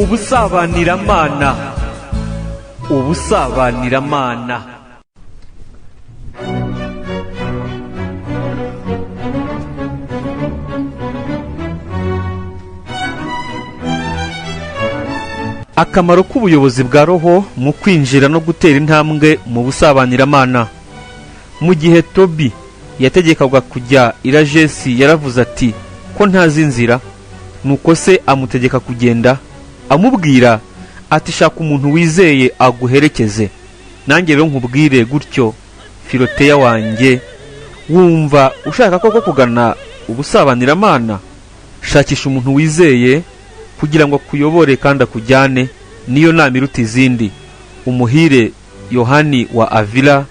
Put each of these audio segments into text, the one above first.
Ubusabaniramana. Ubusabaniramana. Akamaro k'ubuyobozi bwa roho mu kwinjira no gutera intambwe mu busabaniramana. Mu gihe Tobi yategekaga kujya irajesi yaravuze ati ko ntazi inzira, nuko se amutegeka kugenda amubwira ati shaka umuntu wizeye aguherekeze. Nanjye rero nkubwire gutyo Filoteya wanjye, wumva ushaka koko kugana ubusabaniramana, shakisha umuntu wizeye kugira ngo akuyobore kandi akujyane, niyo nama iruta izindi. Umuhire Yohani wa Avila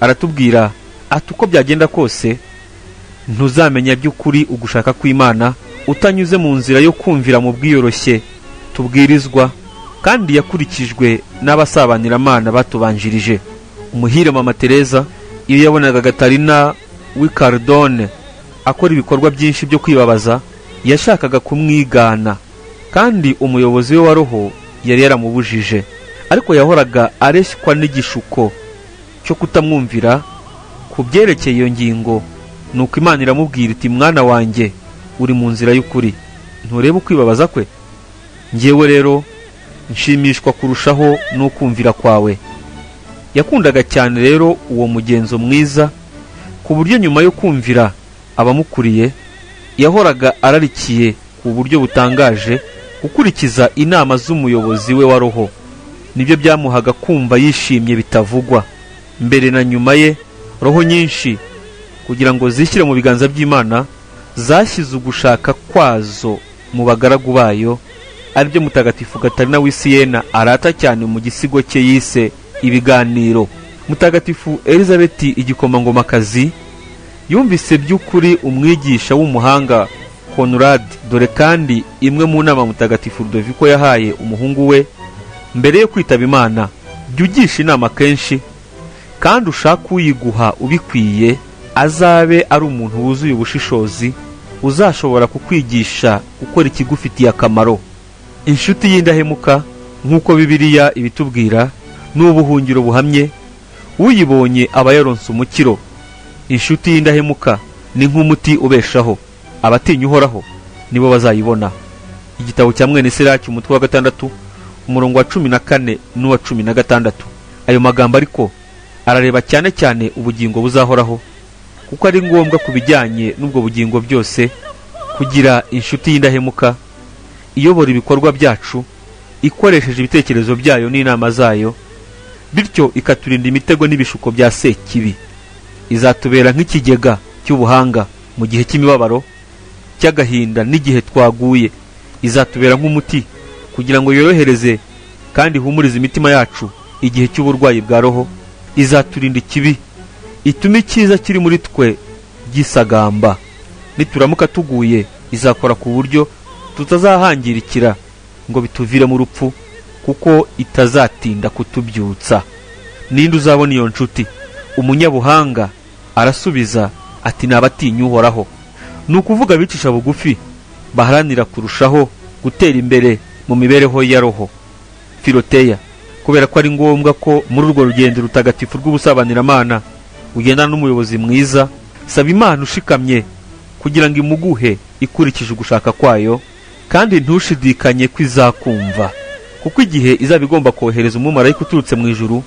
aratubwira ati uko byagenda kose ntuzamenya by'ukuri ugushaka kw'Imana utanyuze mu nzira yo kumvira mu bwiyoroshye tubwirizwa kandi yakurikijwe n'abasabaniramana batubanjirije. Umuhire Mama Teresa iyo yabonaga Gatarina w'Icardone akora ibikorwa byinshi byo kwibabaza, yashakaga kumwigana, kandi umuyobozi we wa roho yari yaramubujije, ariko yahoraga areshywa n'igishuko cyo kutamwumvira ku byerekeye iyo ngingo. Nuko Imana iramubwira iti mwana wanjye, uri mu nzira y'ukuri, nturebe ukwibabaza kwe. Njyewe rero nshimishwa kurushaho n'ukumvira kwawe. Yakundaga cyane rero uwo mugenzo mwiza, ku buryo nyuma yo kumvira abamukuriye yahoraga ararikiye ku buryo butangaje gukurikiza inama z'umuyobozi we wa roho. Nibyo byamuhaga kumva yishimye bitavugwa. Mbere na nyuma ye, roho nyinshi kugira ngo zishyire mu biganza by'Imana zashyize ugushaka kwazo mu bagaragu bayo, aribyo Mutagatifu Gatarina w'Isiyena arata cyane mu gisigo cye yise Ibiganiro. Mutagatifu Elizabeth igikomangomakazi yumvise by'ukuri umwigisha w'umuhanga Conrad, dore kandi imwe mu nama Mutagatifu Ludovico yahaye umuhungu we mbere yo kwitaba Imana: jya ugisha inama kenshi kandi ushaka uyiguha ubikwiye, azabe ari umuntu wuzuye ubushishozi uzashobora kukwigisha gukora ikigufitiye akamaro. Inshuti y'indahemuka nk'uko Bibiliya ibitubwira ni ubuhungiro buhamye, uyibonye aba yaronse umukiro. Inshuti y'indahemuka ni nk'umuti ubeshaho, abatinya Uhoraho nibo bazayibona. Igitabo cya Mwene Siraki umutwe wa 6 umurongo wa 14 n'uwa 16. Ayo magambo ariko arareba cyane cyane ubugingo buzahoraho, kuko ari ngombwa kubijyanye n'ubwo bugingo byose kugira inshuti y'indahemuka iyobora ibikorwa byacu, ikoresheje ibitekerezo byayo n'inama zayo, bityo ikaturinda imitego n'ibishuko bya Sekibi. Izatubera nk'ikigega cy'ubuhanga mu gihe cy'imibabaro, cy'agahinda n'igihe twaguye. Izatubera nk'umuti kugira ngo yorohereze kandi ihumurize imitima yacu igihe cy'uburwayi bwa roho. Izaturinda ikibi, itume icyiza kiri muri twe gisagamba. Nituramuka tuguye, izakora ku buryo tutazahangirikira ngo bituvire mu rupfu, kuko itazatinda kutubyutsa. Ninde uzabona iyo nshuti? Umunyabuhanga arasubiza ati n'abatinya Uhoraho. Ni ukuvuga bicisha bugufi, baharanira kurushaho gutera imbere mu mibereho ya roho. Filoteya, kubera ko ari ngombwa ko muri urwo rugendo rutagatifu rw'ubusabaniramana ugendana n'umuyobozi mwiza, saba Imana ushikamye kugira ngo imuguhe ikurikije ugushaka kwayo, kandi ntushidikanye ko izakumva, kuko igihe izaba igomba kohereza umumarayika uturutse mu ijuru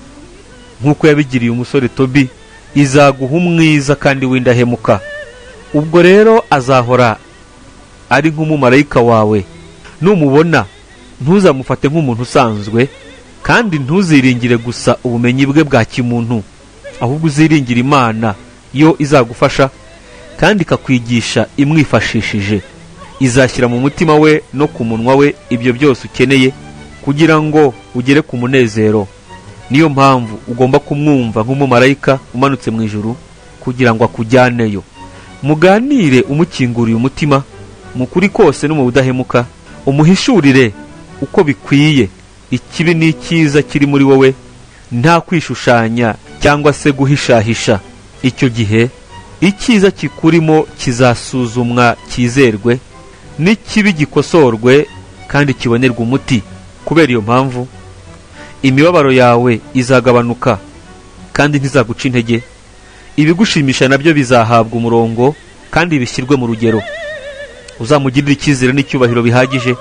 nk'uko yabigiriye umusore Tobi, izaguha umwiza kandi w'indahemuka. Ubwo rero azahora ari nk'umumarayika wawe. Numubona ntuzamufate nk'umuntu usanzwe, kandi ntuziringire gusa ubumenyi bwe bwa kimuntu, ahubwo uziringire Imana yo izagufasha kandi ikakwigisha imwifashishije. Izashyira mu mutima we no ku munwa we ibyo byose ukeneye kugira ngo ugere ku munezero. Niyo mpamvu ugomba kumwumva nk'umumarayika umanutse mu ijuru kugira ngo akujyaneyo. Muganire umukinguriye umutima mu kuri kose no mu budahemuka, umuhishurire uko bikwiye ikibi n'icyiza kiri muri wowe, nta kwishushanya cyangwa se guhishahisha. Icyo gihe icyiza kikurimo kizasuzumwa cyizerwe, n'ikibi gikosorwe kandi kibonerwa umuti. kubera iyo mpamvu imibabaro yawe izagabanuka kandi ntizaguca intege. Ibigushimisha nabyo bizahabwa umurongo kandi bishyirwe mu rugero. Uzamugirira icyizere n'icyubahiro bihagije,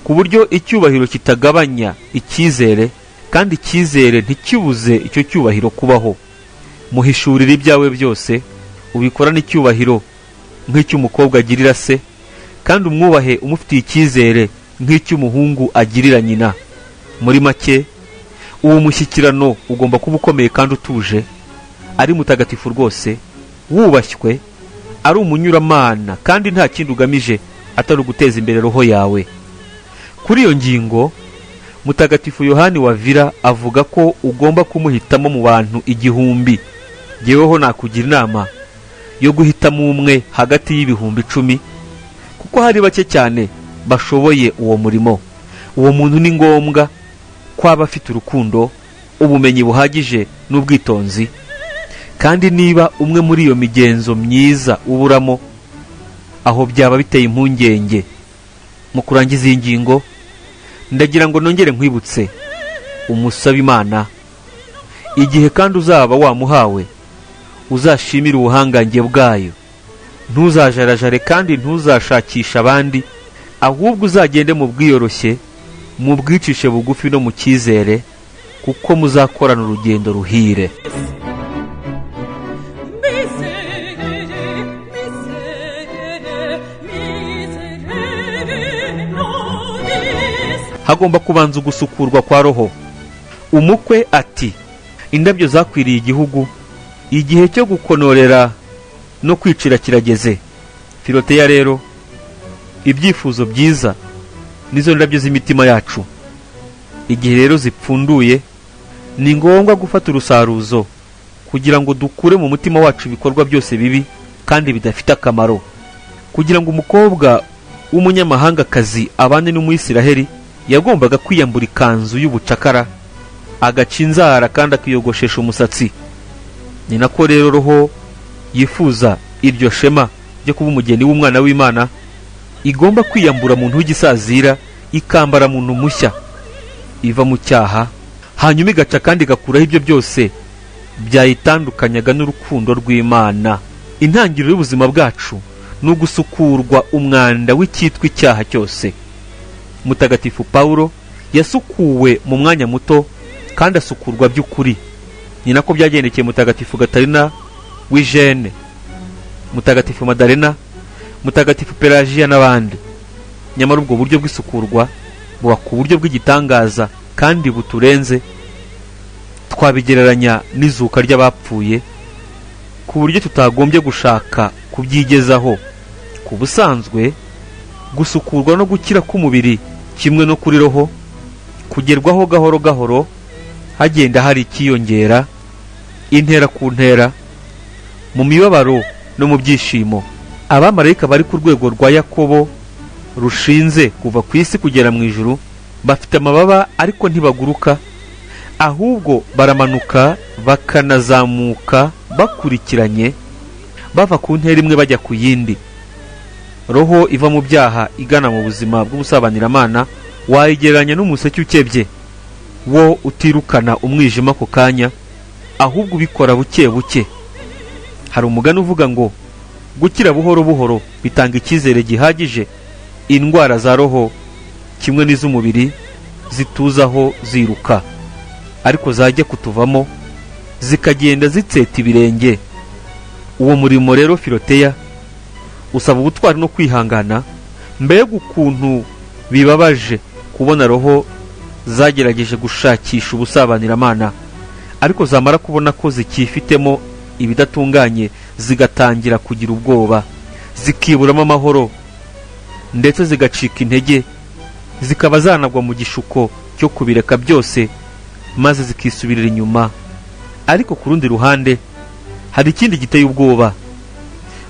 ku buryo icyubahiro kitagabanya icyizere kandi icyizere ntikibuze icyo cyubahiro kubaho. Muhishurire ibyawe byose, ubikorane icyubahiro nk'icy'umukobwa agirira se, kandi umwubahe umufitiye icyizere nk'icy'umuhungu agirira nyina. Muri make, uwo mushyikirano ugomba kuba ukomeye kandi utuje, ari mutagatifu rwose, wubashywe, ari umunyuramana kandi nta kindi ugamije atari uguteza imbere roho yawe. Kuri iyo ngingo, Mutagatifu Yohani wa Vira avuga ko ugomba kumuhitamo mu bantu 1000. Jyeweho nakugira inama yo guhitamo umwe hagati y'ibihumbi 10, kuko hari bake cyane bashoboye uwo murimo. Uwo muntu ni ngombwa ko aba afite urukundo, ubumenyi buhagije n'ubwitonzi, kandi niba umwe muri iyo migenzo myiza uburamo, aho byaba biteye impungenge. Mu kurangiza iyi ngingo, ndagira ngo nongere nkwibutse, umusaba Imana, igihe kandi uzaba wamuhawe, uzashimira ubuhangange bwayo. Ntuzajarajare kandi ntuzashakisha abandi, ahubwo uzagende mu bwiyoroshye, mu bwicishe bugufi no mu cyizere, kuko muzakorana urugendo ruhire. Hagomba kubanza gusukurwa kwa roho. Umukwe ati, indabyo zakwiriye igihugu, igihe cyo gukonorera no kwicira kirageze. Filoteya rero, ibyifuzo byiza nizo ndabyo z'imitima yacu. Igihe rero zipfunduye, ni ngombwa gufata urusaruzo kugira ngo dukure mu mutima wacu ibikorwa byose bibi kandi bidafite akamaro. Kugira ngo umukobwa w'umunyamahangakazi abane n'Umuyisiraheli, yagombaga kwiyambura ikanzu y'ubucakara, agaca inzara kandi akiyogoshesha umusatsi. Ni nako rero roho yifuza iryo shema ryo kuba umugeni w'umwana w'Imana, igomba kwiyambura muntu w'igisazira, ikambara muntu mushya, iva mu cyaha, hanyuma igaca kandi igakuraho ibyo byose byayitandukanyaga n'urukundo rw'Imana. Intangiriro y'ubuzima bwacu ni ugusukurwa umwanda w'icyitwa icyaha cyose. Mutagatifu Paulo yasukuwe mu mwanya muto kandi asukurwa by'ukuri. Ni nako byagendekeye Mutagatifu Gatarina w'Ijene, Mutagatifu Madalena, Mutagatifu Pelagiya n'abandi. Nyamara ubwo buryo bw'isukurwa buba ku buryo bw'igitangaza kandi buturenze. Twabigereranya n'izuka ry'abapfuye, ku buryo tutagombye gushaka kubyigezaho. Ku busanzwe, gusukurwa no gukira k'umubiri kimwe no kuri roho kugerwaho gahoro gahoro, hagenda hari ikiyongera, intera ku ntera, mu mibabaro no mu byishimo. Abamarayika bari ku rwego rwa Yakobo rushinze kuva ku isi kugera mu ijuru, bafite amababa ariko ntibaguruka, ahubwo baramanuka bakanazamuka bakurikiranye, bava ku ntera imwe bajya ku yindi. Roho iva mu byaha igana mu buzima bw'ubusabaniramana wayigereranya n'umuseke ukebye, wo utirukana umwijima ku kanya, ahubwo ubikora buke buke. Hari umugani uvuga ngo gukira buhoro buhoro bitanga icyizere gihagije. Indwara za roho kimwe n'iz'umubiri zituzaho ziruka, ariko zajya kutuvamo zikagenda zitseta ibirenge. Uwo murimo rero Filoteya usaba ubutwari no kwihangana. Mbega ukuntu bibabaje kubona roho zagerageje gushakisha ubusabaniramana, ariko zamara kubona ko zikifitemo ibidatunganye zigatangira kugira ubwoba, zikiburamo amahoro, ndetse zigacika intege, zikaba zanagwa mu gishuko cyo kubireka byose maze zikisubirira inyuma. Ariko ku rundi ruhande hari ikindi giteye ubwoba.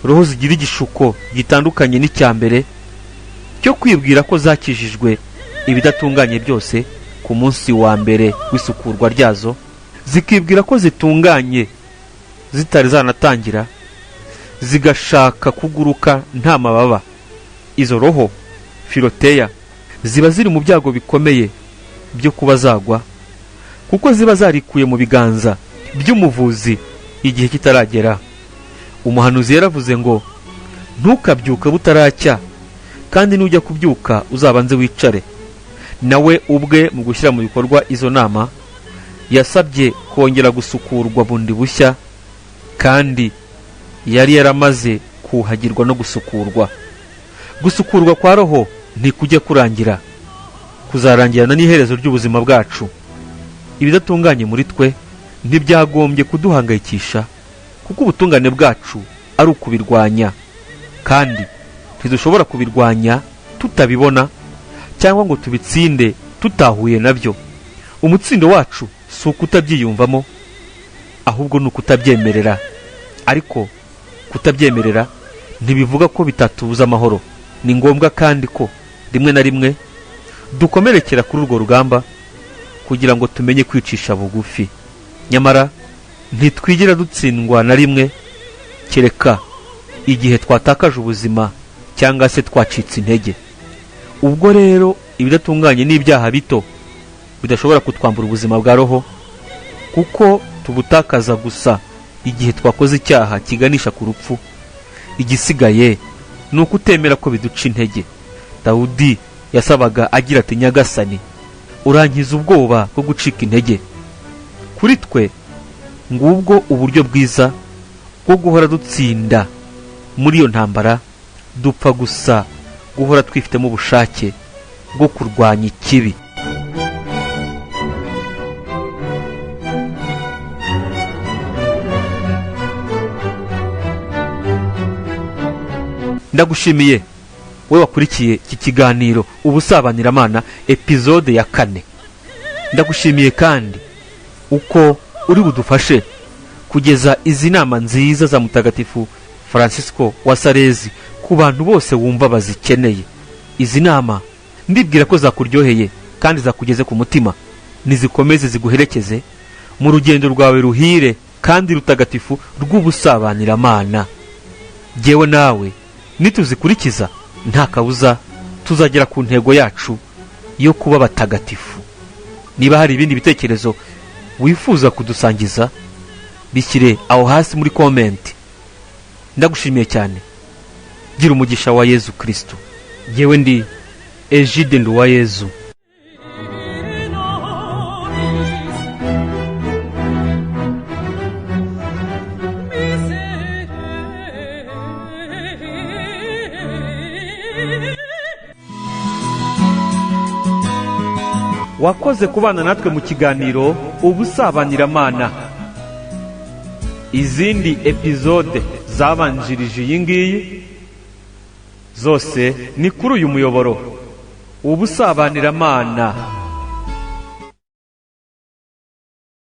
Roho zigira igishuko gitandukanye n'icya mbere cyo kwibwira ko zakijijwe ibidatunganye byose ku munsi wa mbere w'isukurwa ryazo, zikibwira ko zitunganye zitari zanatangira, zigashaka kuguruka nta mababa. Izo roho Filoteya ziba ziri mu byago bikomeye byo kuba zagwa, kuko ziba zarikuye mu biganza by'umuvuzi igihe kitaragera. Umuhanuzi yaravuze ngo ntukabyuka butaracya, kandi nujya kubyuka uzabanze wicare. Nawe ubwe mu gushyira mu bikorwa izo nama yasabye kongera gusukurwa bundi bushya, kandi yari yaramaze kuhagirwa no gusukurwa. Gusukurwa kwa roho ntikujya kurangira, kuzarangirana n'iherezo ry'ubuzima bwacu. Ibidatunganye muri twe ntibyagombye kuduhangayikisha, kuko ubutungane bwacu ari ukubirwanya, kandi ntidushobora kubirwanya tutabibona cyangwa ngo tubitsinde tutahuye nabyo. Umutsindo wacu si ukutabyiyumvamo, ahubwo ni ukutabyemerera. Ariko kutabyemerera ntibivuga ko bitatubuza amahoro. Ni ngombwa kandi ko rimwe na rimwe dukomerekera kuri urwo rugamba kugira ngo tumenye kwicisha bugufi. Nyamara ntitwigira dutsindwa na rimwe, kereka igihe twatakaje ubuzima cyangwa se twacitse intege. Ubwo rero ibidatunganye n'ibyaha bito bidashobora kutwambura ubuzima bwa roho, kuko tubutakaza gusa igihe twakoze icyaha kiganisha ku rupfu. Igisigaye ni ukutemera ko biduca intege. Dawudi yasabaga agira ati, Nyagasani, urankiza ubwoba bwo gucika intege. Kuri twe ngubwo uburyo bwiza bwo guhora dutsinda muri iyo ntambara. Dupfa gusa guhora twifitemo ubushake bwo kurwanya ikibi. Ndagushimiye we wakurikiye iki kiganiro Ubusabaniramana episode ya 4. Ndagushimiye kandi uko uri budufashe kugeza izi nama nziza za Mutagatifu Francisco wa Salesi ku bantu bose wumva bazikeneye. Izi nama ndibwira ko zakuryoheye kandi zakugeze ku mutima. Nizikomeze ziguherekeze mu rugendo rwawe ruhire kandi rutagatifu rw'ubusabaniramana. Jyewe nawe nituzikurikiza nta kabuza tuzagera ku ntego yacu yo kuba batagatifu. Niba hari ibindi bitekerezo wifuza kudusangiza, bishyire aho hasi muri comment. Ndagushimiye cyane. Gira umugisha wa Yezu Kristo. Jyewe ndi Egide Nduwayezu. Wakoze kubana natwe mu kiganiro Ubusabaniramana. Izindi episode zabanjirije iyi ngiyi zose ni kuri uyu muyoboro Ubusabaniramana.